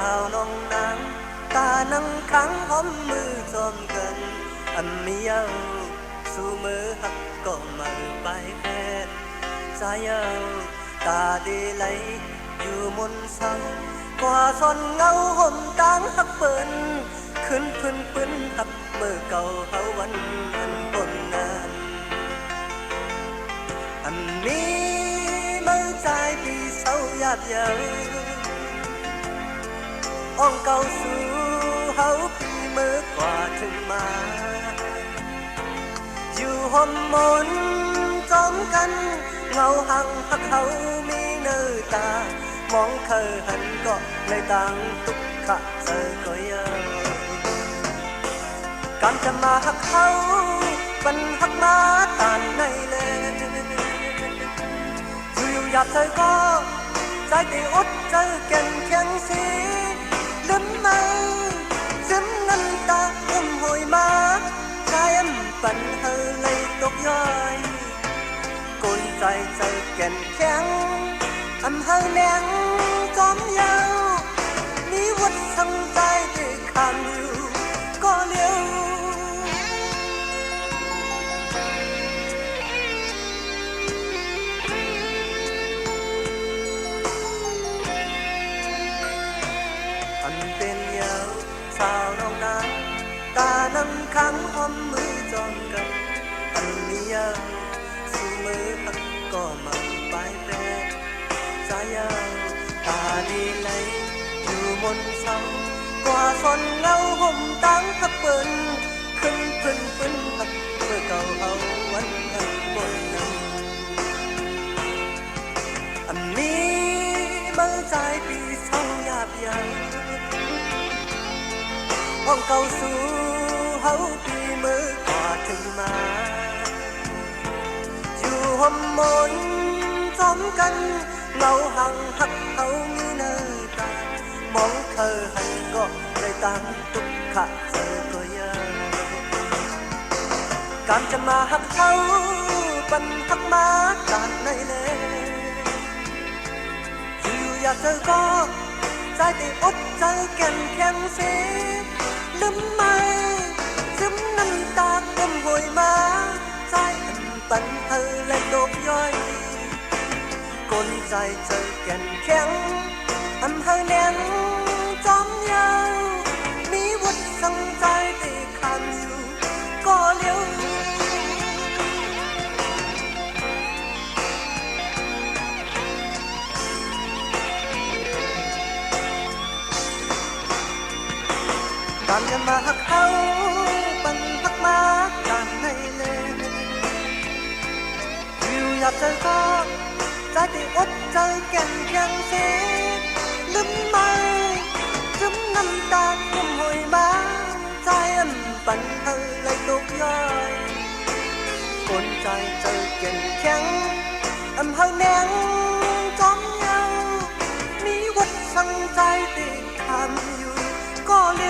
าวน้องนางตานังขังหอมมือจอมกันอันมีเยาสู่มือหักก็มาไปแค่ใจเยาตาดีไหลอยู่มนเศร้ากว่าซอนเงาห่มต่างหักเปิ้นขึ้นพื้นปืนหักเมื่อเก่าเฮาวันนั้นต้นงานอันนี้มือใจที่เศร้าหยาบเยาอ่องเก่าสู่เฮาปีมือกว่าถึงมาอยู่ห่มมนจอมกันเงาหังหักเขามีเนื้อตามองเคยหันก็เลยต่างทุกขะเจอก็เยอะการจะมาหักเขาเป็นหักมาตานในเลยอยู่อยากเธอก็ใจที่อดเจอแก่นแข็งสีลืมไหมซึมน้ำตาหอยมาใจปั่นเธอเลยตกย้อยกลใจเจอแก่นแข็งเฮาแหลงจอมยาวมีวัดสังใจที่คำอยู่ก็เลี้ยวเป็นยาวสาวน้องนางตาน้ำขังหอมมือจอมกันมียาวสู่มือหักก็มาไปแปรใจยาวตาดีไหลอยู่มนเศร้ากว่าซอนเงาห่มตั้งหักเปิ้นขึ้นพื้นหักเมื่อเก่าเอาวันนั้นบนนั้นอันนี้มือใจปีเศร้าหยาบใหญ่ห้องเก่าสู่เฮาปีมือกว่าถึงมาอยู่ห่มมนจอมกันเงาหังหักเขามีเนื้อตามองเคยหันก็เลยตามทุกขะเจอก็เยอะการจะมาหักเขาปันหักมาการในเลยอยู่อยากเจอก็ใจที่อดใจแก่นแข็งเสียลืมไหมซึมน้ำตาหอยมาใจปั่นเธอและโดบย่อยกลใจเจอแก่นแข็งเฮาแน่นจอมยาวมีวัดสังใจที่คำอยู่ก็เลี้ยวการจะมาหักเขาปันหักมาการในเลยอยู่อยากเจอก็ใจที่อดเจอแก่นแข็งเสียลืมไหมซึมน้ำตาหอยมาใจปั่นเธอเลยตกย้อยกลใจเจอแก่นแข็งเฮาแนงจอมยาวมีวัดสังใจที่ทำอยู่ก็เลี้